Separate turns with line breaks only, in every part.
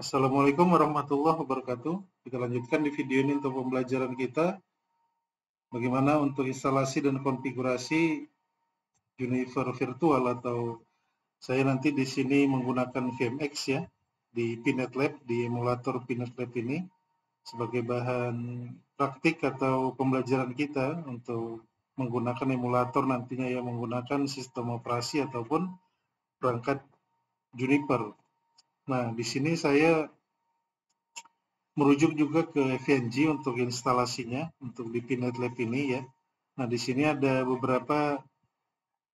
Assalamualaikum warahmatullahi wabarakatuh. Kita lanjutkan di video ini untuk pembelajaran kita bagaimana untuk instalasi dan konfigurasi Juniper virtual atau saya nanti di sini menggunakan VMX ya di Pinet Lab, di emulator Pinet Lab ini sebagai bahan praktik atau pembelajaran kita untuk menggunakan emulator nantinya yang menggunakan sistem operasi ataupun perangkat Juniper. Nah, di sini saya merujuk juga ke FNG untuk instalasinya untuk di Pinet Lab ini ya. Nah, di sini ada beberapa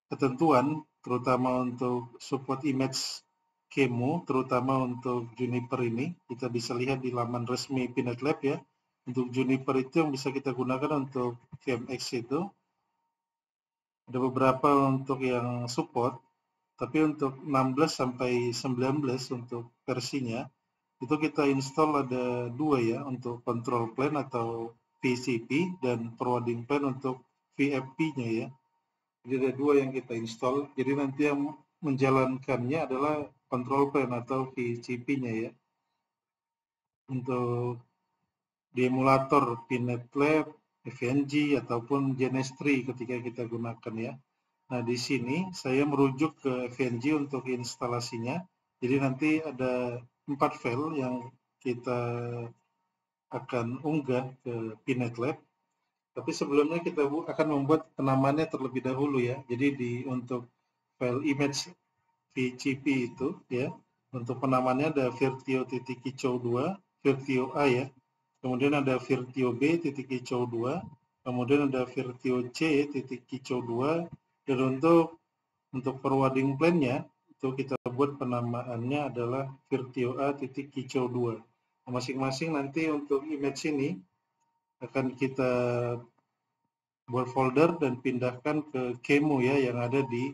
ketentuan terutama untuk support image Kemo, terutama untuk Juniper ini. Kita bisa lihat di laman resmi Pinet Lab ya. Untuk Juniper itu yang bisa kita gunakan untuk VMX itu ada beberapa untuk yang support, tapi untuk 16 sampai 19 untuk versinya itu kita install ada dua ya untuk control plane atau VCP dan forwarding plane untuk VFP-nya ya. Jadi ada dua yang kita install. Jadi nanti yang menjalankannya adalah control plane atau VCP-nya ya. Untuk di emulator Pinet Lab, FNG ataupun Genestry ketika kita gunakan ya. Nah, di sini saya merujuk ke FNG untuk instalasinya. Jadi nanti ada 4 file yang kita akan unggah ke Pinet Lab. Tapi sebelumnya kita akan membuat penamaannya terlebih dahulu ya. Jadi untuk file image VCP itu ya, untuk penamaannya ada virtio.kicau 2, virtio A ya. Kemudian ada virtio B titik kicau 2, kemudian ada virtio C titik kicau 2, dan untuk forwarding plane-nya itu kita buat penamaannya adalah virtio A titik kicau 2. Masing-masing nanti untuk image ini akan kita buat folder dan pindahkan ke Kemo ya yang ada di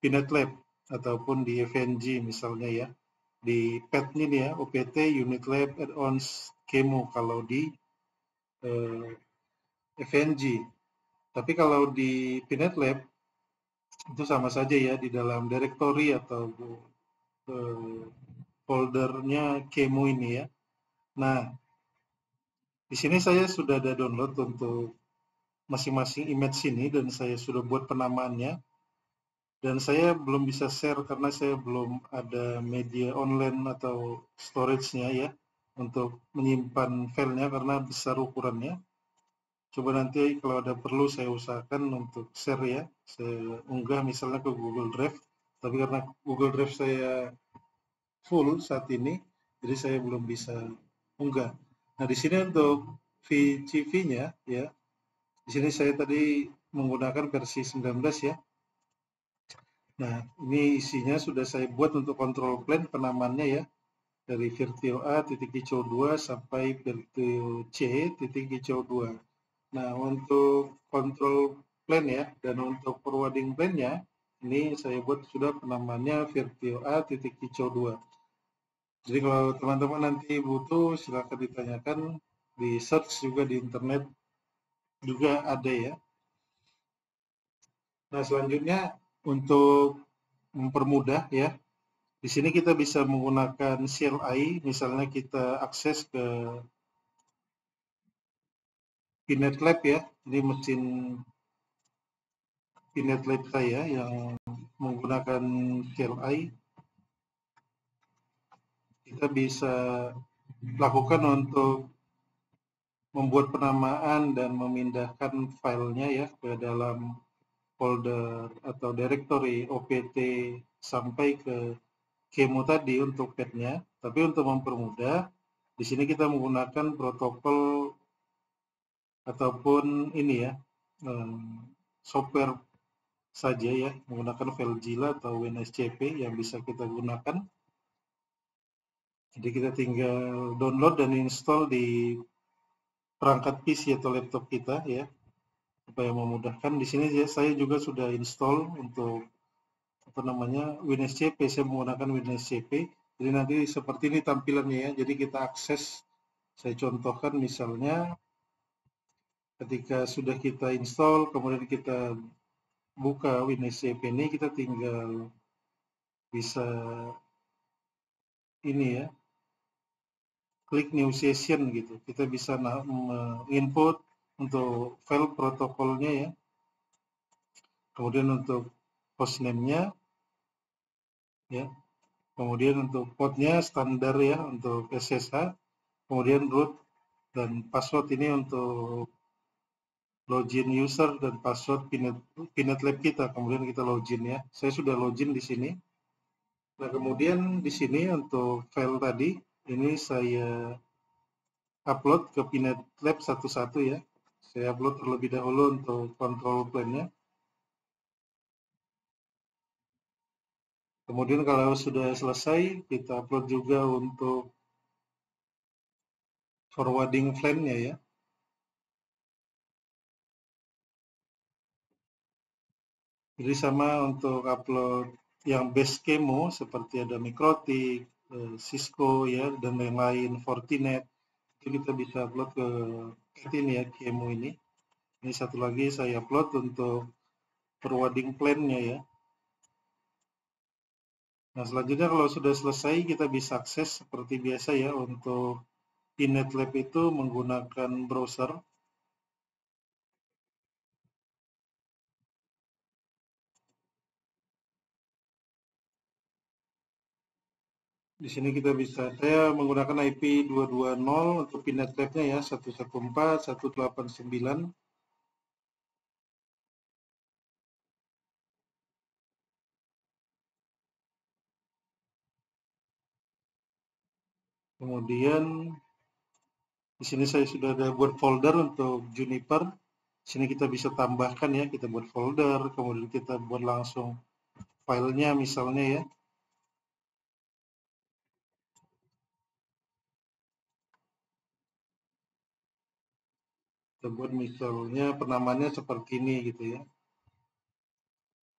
Pinet Lab ataupun di FNG misalnya ya. Di PET ini ya, OPT Unit Lab Add-ons Kemo kalau di FNG. Tapi kalau di Pinet Lab itu sama saja ya di dalam directory atau foldernya Kemo ini ya. Nah, di sini saya sudah ada download untuk masing-masing image ini dan saya sudah buat penamaannya. Dan saya belum bisa share karena saya belum ada media online atau storage-nya ya untuk menyimpan filenya karena besar ukurannya. Coba nanti kalau ada perlu saya usahakan untuk share ya. Saya unggah misalnya ke Google Drive. Tapi karena Google Drive saya full saat ini, jadi saya belum bisa unggah. Nah, di sini untuk VCV-nya ya. Di sini saya tadi menggunakan versi 19 ya. Nah, ini isinya sudah saya buat untuk control plane penamaannya ya. Dari virtio A titik kicau 2 sampai virtio C titik kicau 2. Nah, untuk control plane ya dan untuk forwarding plane-nya ini saya buat sudah penamaannya virtio A titik kicau 2. Jadi kalau teman-teman nanti butuh silakan ditanyakan di search juga di internet juga ada ya. Nah, selanjutnya untuk mempermudah ya. Di sini kita bisa menggunakan CLI, misalnya kita akses ke Pinet Lab ya. Ini mesin Pinet Lab saya yang menggunakan CLI. Kita bisa lakukan untuk membuat penamaan dan memindahkan filenya ya ke dalam folder atau directory OPT sampai ke Kemo tadi untuk pad-nya. Tapi untuk mempermudah, di sini kita menggunakan protokol ataupun ini ya, software saja ya, menggunakan FileZilla atau WinSCP yang bisa kita gunakan. Jadi kita tinggal download dan install di perangkat PC atau laptop kita ya, supaya memudahkan. Di sini saya juga sudah install untuk apa namanya WinSCP. Saya menggunakan WinSCP. Jadi nanti seperti ini tampilannya ya. Jadi kita akses. Saya contohkan misalnya ketika sudah kita install, kemudian kita buka WinSCP ini, kita tinggal bisa ini ya, klik new session gitu. Kita bisa input untuk file protokolnya ya. Kemudian untuk hostname-nya ya. Kemudian untuk portnya standar ya untuk SSH. Kemudian root dan password ini untuk login user dan password Pinet Lab kita. Kemudian kita login ya. Saya sudah login di sini. Nah, kemudian di sini untuk file tadi ini saya upload ke Pinet Lab satu-satu ya. Saya upload terlebih dahulu untuk control plane-nya. Kemudian kalau sudah selesai, kita upload juga untuk forwarding plan-nya ya. Jadi sama untuk upload yang base kemo seperti ada Mikrotik, Cisco ya dan lain-lain, Fortinet. Itu kita bisa upload ke ini ya, kemo ini. Ini satu lagi saya upload untuk forwarding plan-nya ya. Nah, selanjutnya kalau sudah selesai kita bisa akses seperti biasa ya untuk Pinet Lab itu menggunakan browser. Di sini kita bisa, saya menggunakan IP 220 untuk Pinet Lab-nya ya, 114.189. Kemudian di sini saya sudah ada buat folder untuk Juniper. Di sini kita bisa tambahkan ya, kita buat folder, kemudian kita buat langsung filenya misalnya ya. Kita buat misalnya penamaannya seperti ini gitu ya.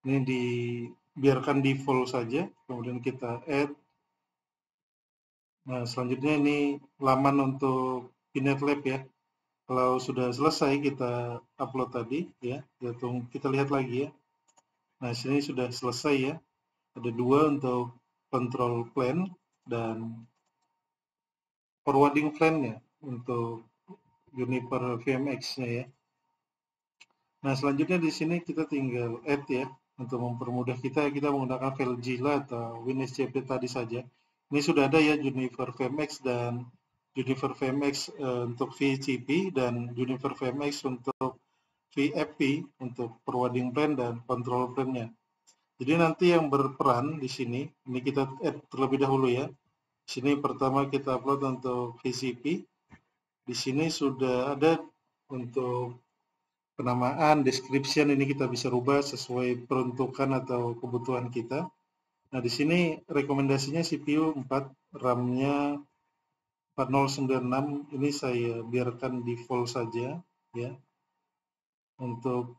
Ini dibiarkan default saja, kemudian kita add. Nah, selanjutnya ini laman untuk Pinet Lab ya. Kalau sudah selesai kita upload tadi ya, kita lihat lagi ya. Nah, sini sudah selesai ya. Ada dua untuk control plan dan forwarding plan-nya untuk Juniper VMX-nya ya. Nah, selanjutnya di sini kita tinggal add ya. Untuk mempermudah kita menggunakan file Zilla atau WinSCP tadi saja. Ini sudah ada ya Juniper VMX dan Juniper VMX untuk VCP dan Juniper VMX untuk VFP untuk forwarding plan dan control plan-nya. Jadi nanti yang berperan di sini, ini kita add terlebih dahulu ya. Di sini pertama kita upload untuk VCP. Di sini sudah ada untuk penamaan, description ini kita bisa rubah sesuai peruntukan atau kebutuhan kita. Nah, di sini rekomendasinya CPU 4, RAM-nya 4096, ini saya biarkan default saja ya. Untuk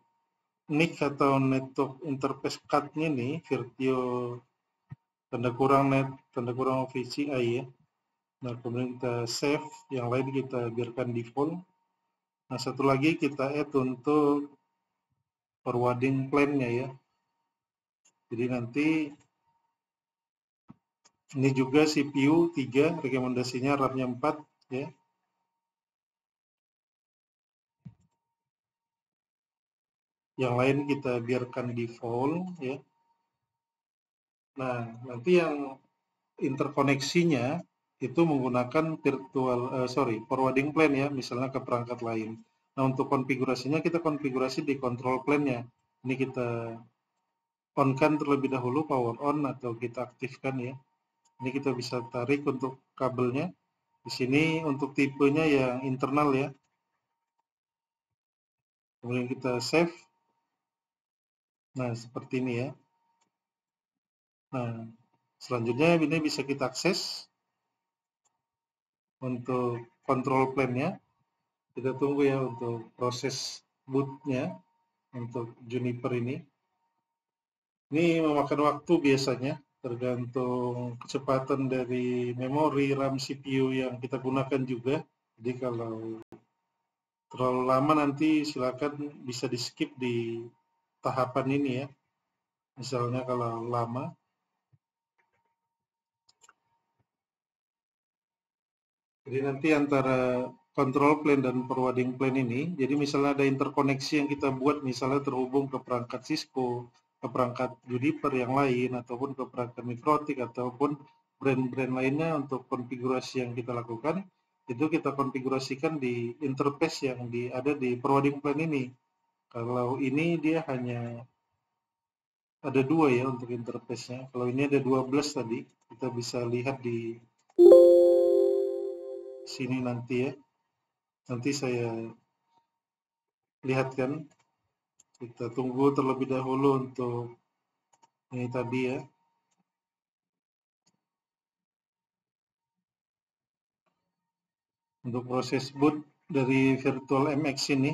NIC atau network interface card-nya nih Virtio tanda kurang net tanda kurang VCI ya. Nah, kemudian kita save, yang lain kita biarkan default. Nah, satu lagi kita add untuk forwarding plan-nya ya. Jadi nanti ini juga CPU 3, rekomendasinya RAM-nya 4 ya. Yang lain kita biarkan default ya. Nah, nanti yang interkoneksinya itu menggunakan forwarding plan ya, misalnya ke perangkat lain. Nah, untuk konfigurasinya kita konfigurasi di control plan-nya. Ini kita on-kan terlebih dahulu, power on atau kita aktifkan ya. Ini kita bisa tarik untuk kabelnya. Di sini untuk tipenya yang internal ya. Kemudian kita save. Nah, seperti ini ya. Nah, selanjutnya ini bisa kita akses untuk control plan-nya. Kita tunggu ya untuk proses boot-nya untuk Juniper ini. Ini memakan waktu biasanya, tergantung kecepatan dari memori, RAM, CPU yang kita gunakan juga. Jadi kalau terlalu lama nanti silakan bisa di skip di tahapan ini ya. Misalnya kalau lama. Jadi nanti antara control plane dan forwarding plane ini, jadi misalnya ada interkoneksi yang kita buat, misalnya terhubung ke perangkat Cisco, ke perangkat Juniper yang lain, ataupun ke perangkat Mikrotik, ataupun brand-brand lainnya untuk konfigurasi yang kita lakukan, itu kita konfigurasikan di interface yang ada di forwarding plane ini. Kalau ini dia hanya ada 2 ya untuk interface-nya. Kalau ini ada 12 tadi, kita bisa lihat di sini nanti ya. Nanti saya lihatkan. Kita tunggu terlebih dahulu untuk ini tadi ya. Untuk proses boot dari Virtual MX ini.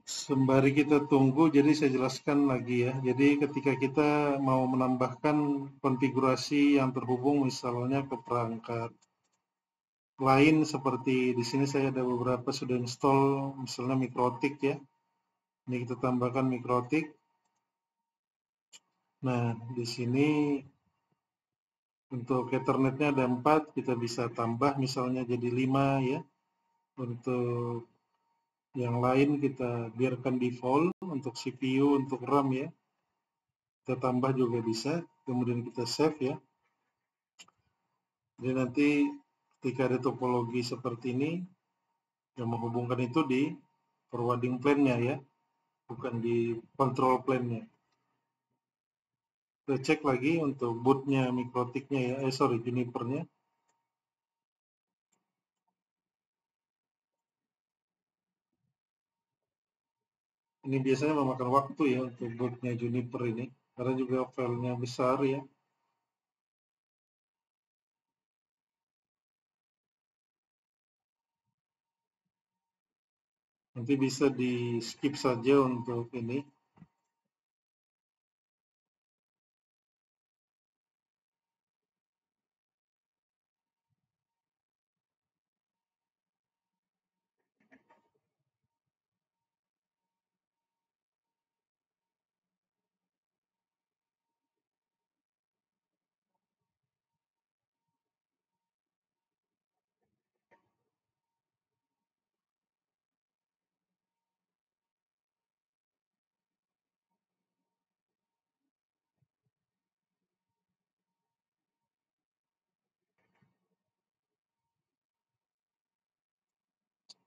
Sembari kita tunggu, jadi saya jelaskan lagi ya. Jadi ketika kita mau menambahkan konfigurasi yang terhubung misalnya ke perangkat lain seperti di sini saya ada beberapa sudah install misalnya Mikrotik ya. Ini kita tambahkan Mikrotik. Nah, di sini untuk Ethernetnya ada 4, kita bisa tambah misalnya jadi 5 ya. Untuk yang lain kita biarkan default, untuk CPU, untuk RAM ya. Kita tambah juga bisa, kemudian kita save ya. Jadi nanti ketika ada topologi seperti ini, yang menghubungkan itu di forwarding plane-nya ya, bukan di control plane-nya. Kita cek lagi untuk bootnya Mikrotiknya ya, Juniper-nya. Ini biasanya memakan waktu ya untuk bootnya Juniper ini, karena juga filenya besar ya. Nanti bisa di skip saja untuk ini.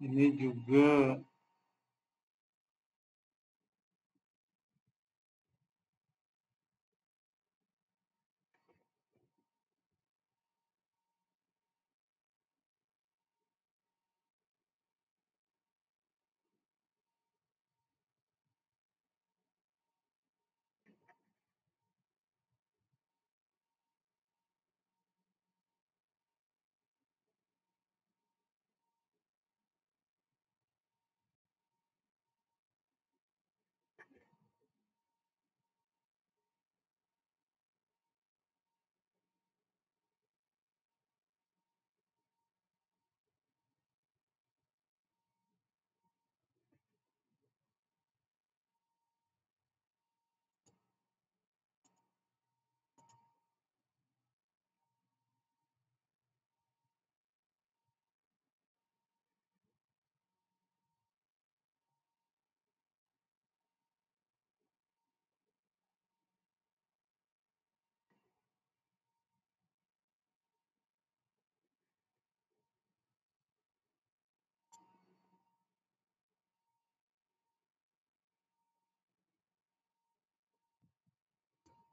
Ini juga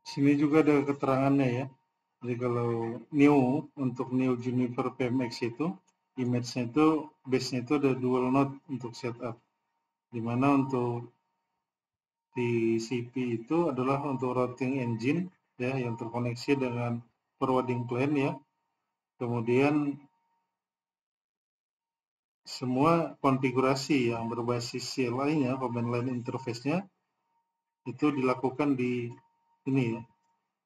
sini juga ada keterangannya ya. Jadi kalau new untuk new Juniper PMX itu image-nya itu base-nya itu ada dual node untuk setup. Dimana untuk TCP itu adalah untuk routing engine ya yang terkoneksi dengan forwarding plane ya. Kemudian semua konfigurasi yang berbasis CLI-nya, command line interface-nya itu dilakukan di ini ya,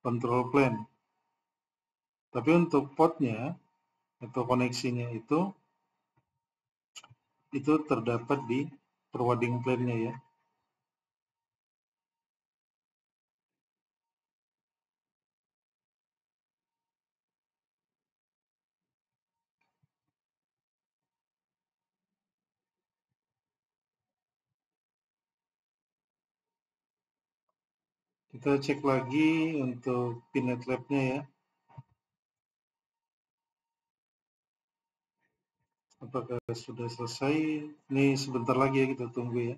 control plane. Tapi untuk portnya atau koneksinya itu terdapat di forwarding plane-nya ya. Kita cek lagi untuk Pinet Lab-nya ya. Apakah sudah selesai? Ini sebentar lagi ya, kita tunggu ya.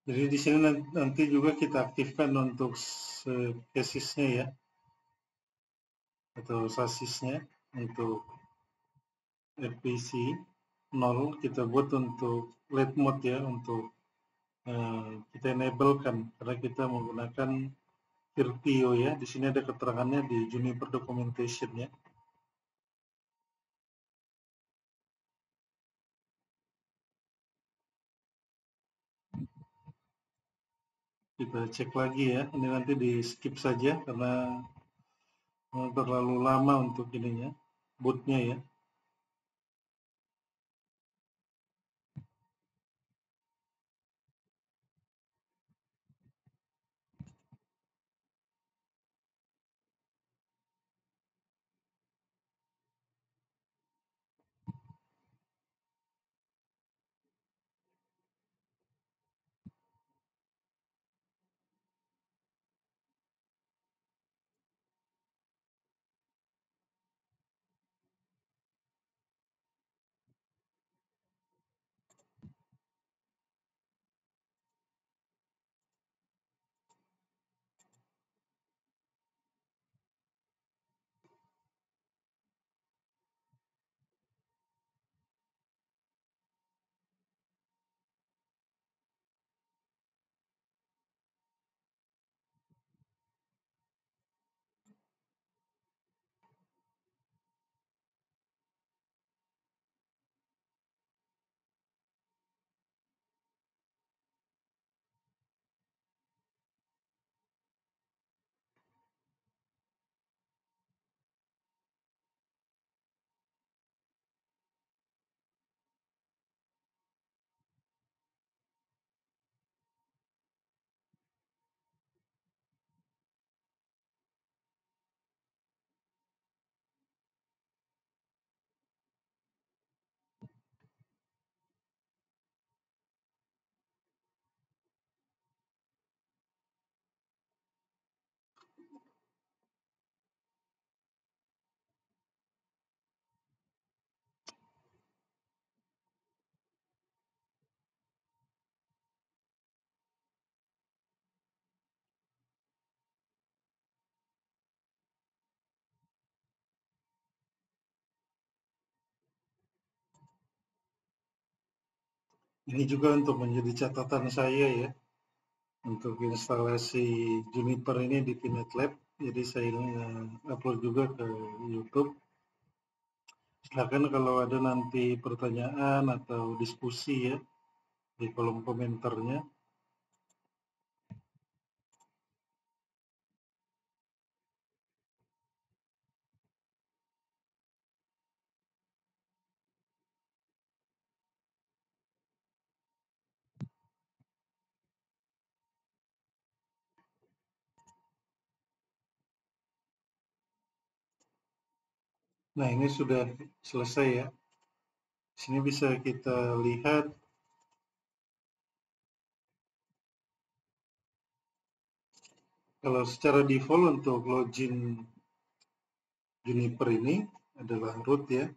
Jadi di sini nanti juga kita aktifkan untuk casisnya ya, atau sasisnya untuk FPC 0 kita buat untuk late mode ya, untuk kita enablekan karena kita menggunakan Virtio ya. Di sini ada keterangannya di Juniper Documentation ya. Kita cek lagi ya. Ini nanti di skip saja karena terlalu lama untuk ininya, bootnya ya. Ini juga untuk menjadi catatan saya ya, untuk instalasi Juniper ini di Pinet Lab. Jadi saya upload juga ke YouTube. Silakan kalau ada nanti pertanyaan atau diskusi ya di kolom komentarnya. Nah, ini sudah selesai ya. Di sini bisa kita lihat kalau secara default untuk login Juniper ini adalah root ya.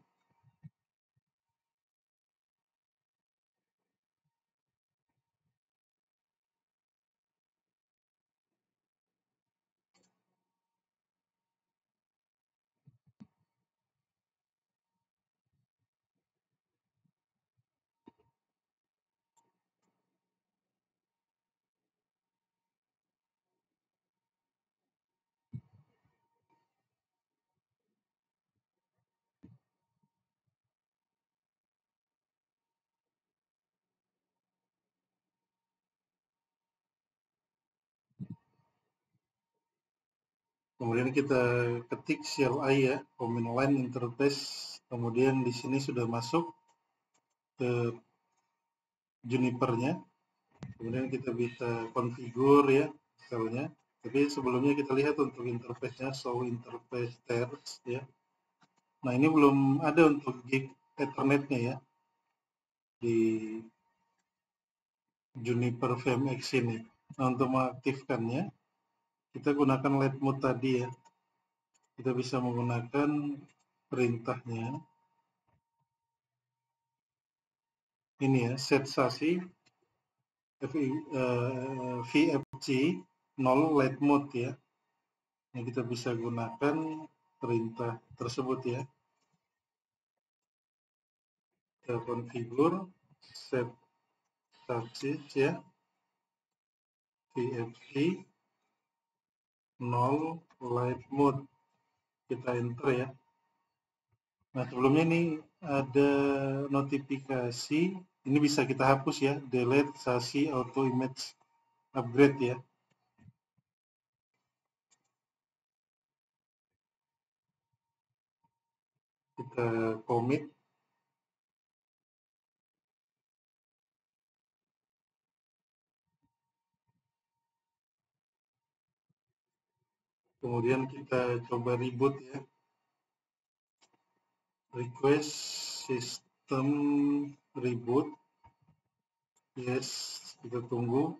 Kemudian kita ketik CLI ya, command line interface. Kemudian di sini sudah masuk ke Junipernya. Kemudian kita bisa configure ya, misalnya. Tapi sebelumnya kita lihat untuk interface-nya, show interface text ya. Nah, ini belum ada untuk gig Ethernet-nya ya di Juniper VMX ini. Nah, untuk mengaktifkannya, kita gunakan light mode tadi ya. Kita bisa menggunakan perintahnya. Ini ya, set sasi VFC 0 light mode ya. Yang kita bisa gunakan perintah tersebut ya. Kita configure set sasi ya, VFC 0 light mode. Kita enter ya. Nah, sebelumnya ini ada notifikasi, ini bisa kita hapus ya, delete sasi auto image upgrade ya. Kita commit, kemudian kita coba reboot ya, request system reboot, yes, kita tunggu.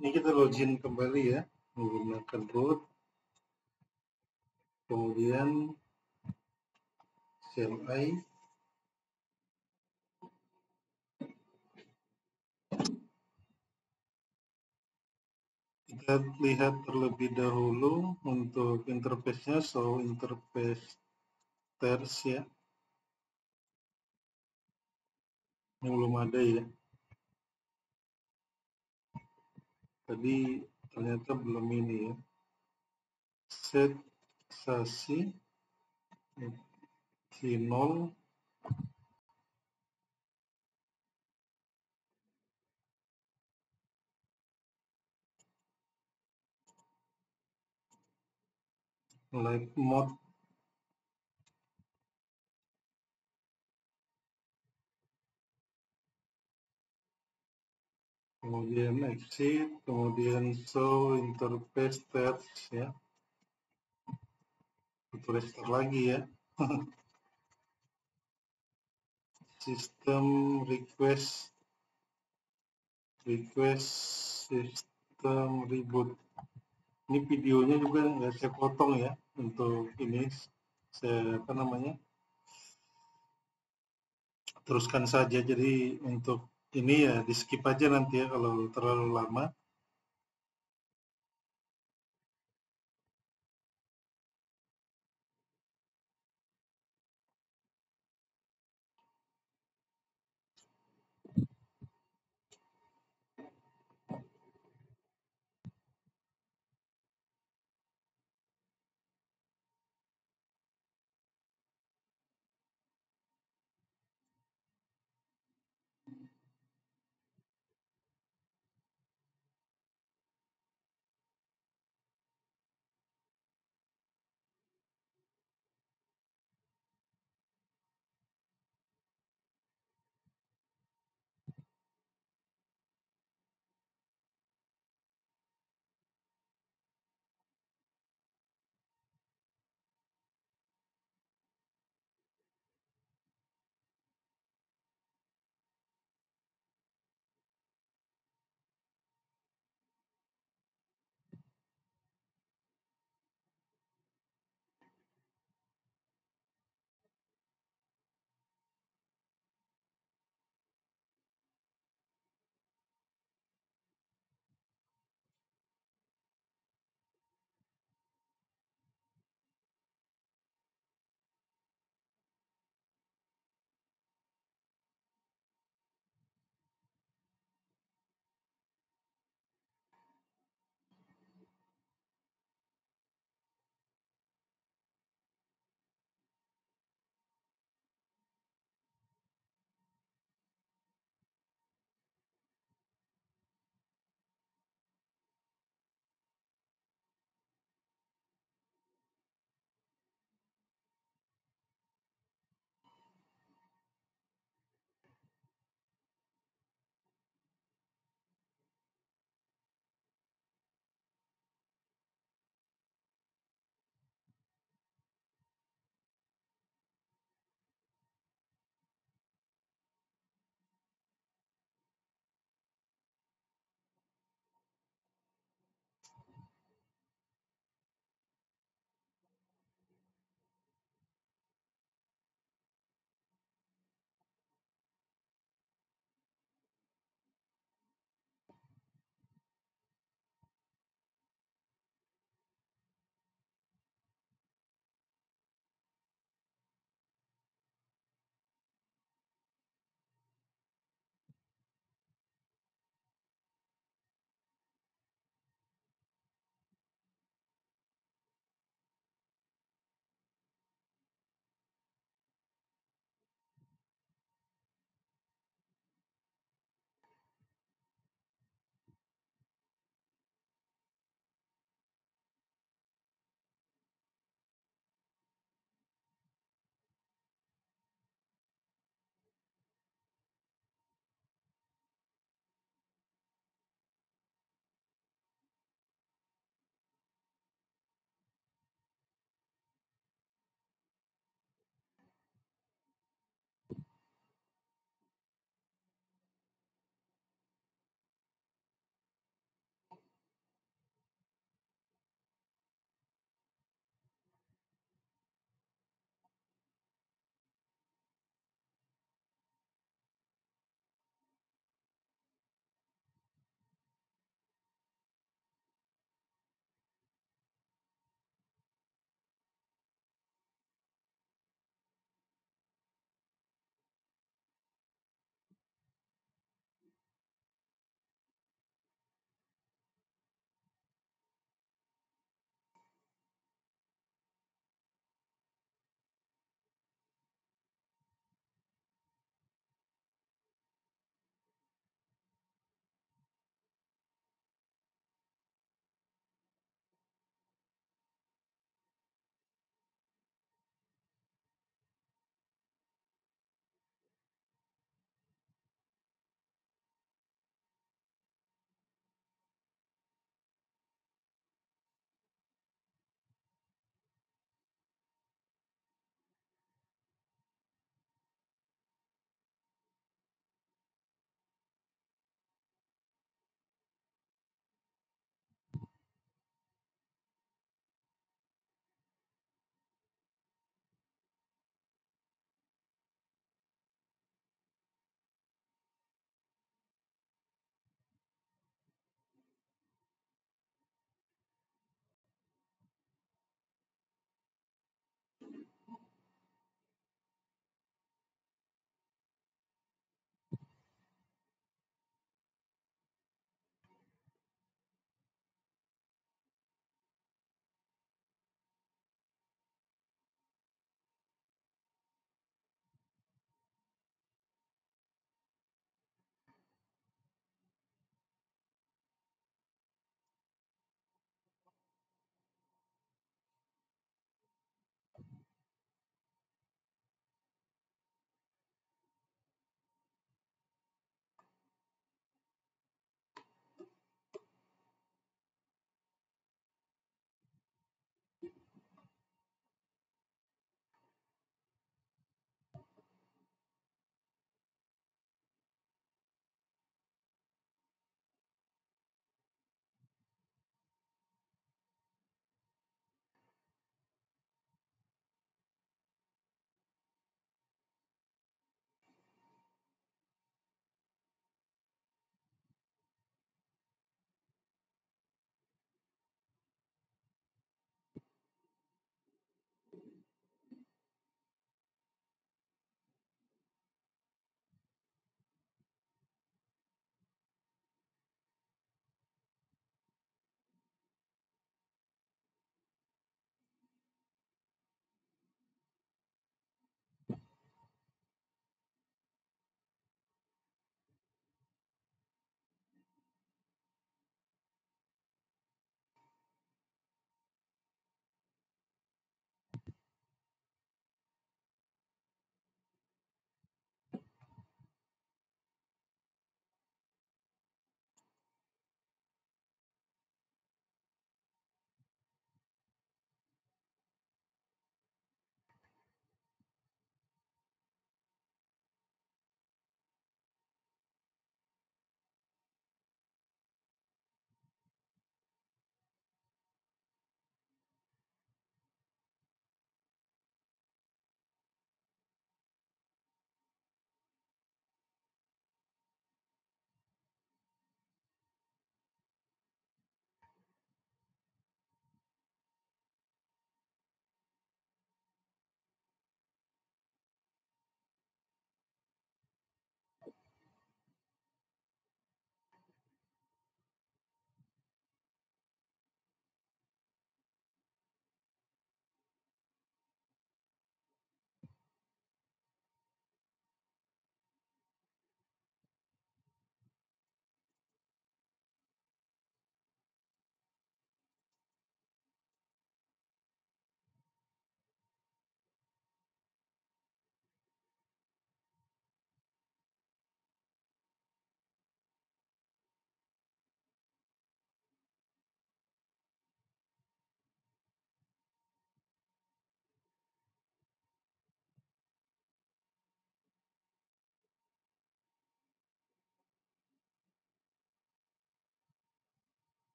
Ini kita login kembali ya, menggunakan root, kemudian CLI, kita lihat terlebih dahulu untuk interface-nya, so interface ters ya, yang belum ada ya. Tadi ternyata belum ini ya. Set sasi V0 live mode, kemudian exit, kemudian show interface ters ya. Itu restart lagi ya. Sistem request sistem reboot. Ini videonya juga nggak saya potong ya, untuk ini saya apa namanya, teruskan saja. Jadi untuk ini ya di skip aja nanti ya kalau terlalu lama.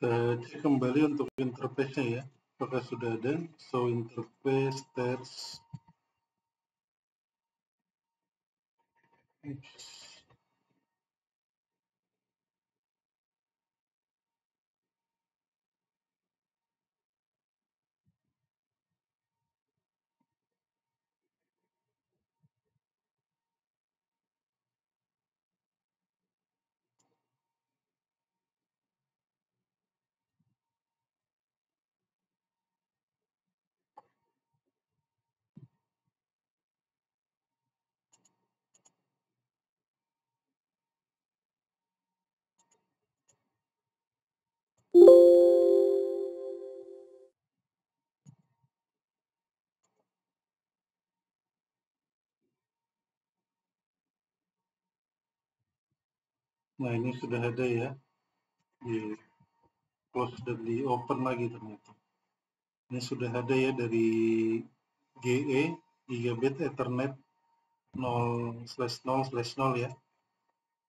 Kita cek kembali untuk interface-nya ya, apakah sudah ada. So interface test. Nah, ini sudah ada ya, di close dan di open lagi ternyata. Ini sudah ada ya dari GE, Gigabit Ethernet 0/0/0 ya.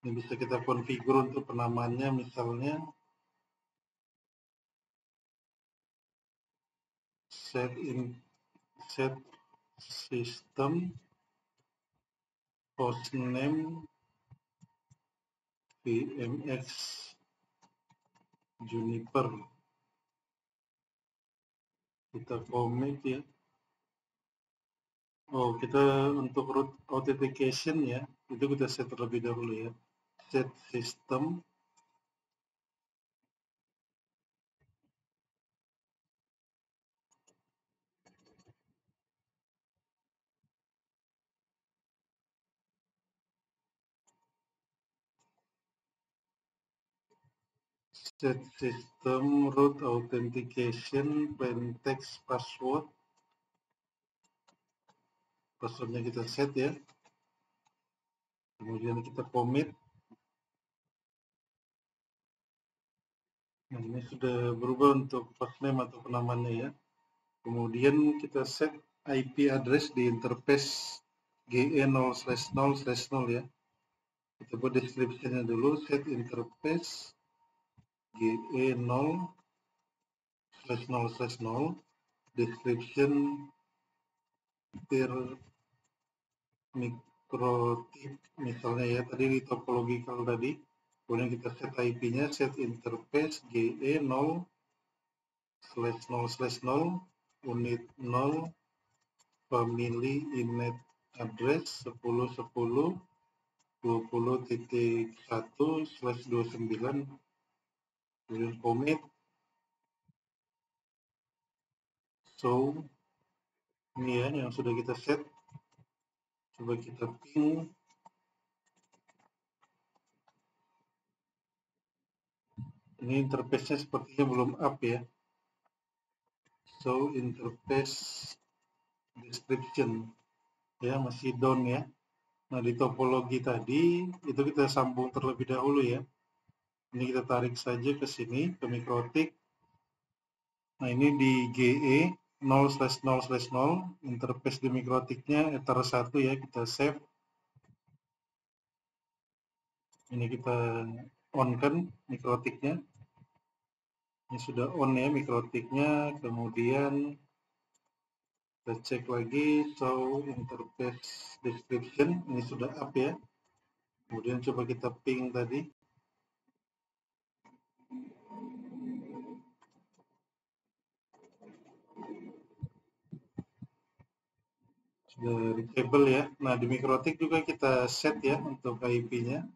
Ini bisa kita configure untuk penamaannya, misalnya set system hostname VMX Juniper. Kita commit ya. Oh, kita untuk root authentication ya, itu kita set terlebih dahulu ya. Set system set system root authentication plain text password. Passwordnya kita set ya. Kemudian kita commit. Nah, ini sudah berubah untuk hostname atau penamaannya ya. Kemudian kita set IP address di interface GE0/0/0 ya. Kita buat description-nya dulu, set interface GE0/0/0 description per mikrotip misalnya ya, tadi di topological tadi. Kemudian kita set IP-nya, set interface GE0/0/0 unit 0 family inet address 10.10.20.1/29, kemudian commit. So ini ya yang sudah kita set. Coba kita ping. Ini interface-nya sepertinya belum up ya. So interface description ya masih down ya. Nah, di topologi tadi itu kita sambung terlebih dahulu ya. Ini kita tarik saja ke sini ke mikrotik. Nah, ini di GE 0/0/0 interface di mikrotiknya ether 1 ya, kita save. Ini kita on kan mikrotiknya. Ini sudah on ya mikrotiknya. Kemudian kita cek lagi show interface description, ini sudah up ya. Kemudian coba kita ping tadi. Sudah reachable ya. Nah, di mikrotik juga kita set ya untuk IP-nya.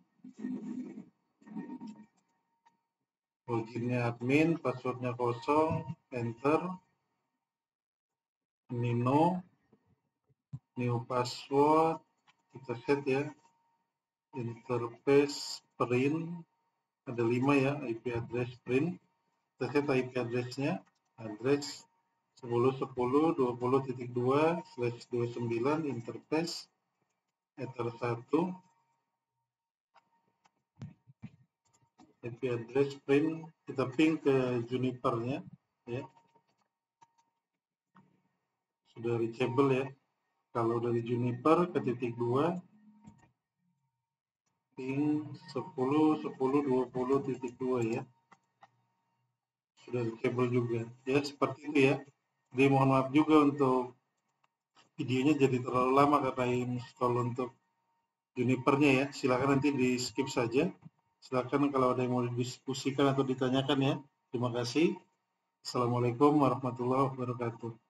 Loginnya admin, passwordnya kosong, enter. Ini no, new password, kita set ya. Interface print, ada 5 ya, IP address print. Kita set IP address-nya, address 10.10.20.2/29 interface ether 1. IP address print, kita ping ke Juniper-nya ya. Sudah reachable ya. Kalau dari Juniper ke titik 2 ping 10.10.20.2 ya. sudah kabel juga. Ya, seperti itu ya. Jadi mohon maaf juga untuk videonya jadi terlalu lama karena install untuk Junipernya ya. Silakan nanti di skip saja. Silakan kalau ada yang mau didiskusikan atau ditanyakan ya. Terima kasih. Assalamualaikum warahmatullahi wabarakatuh.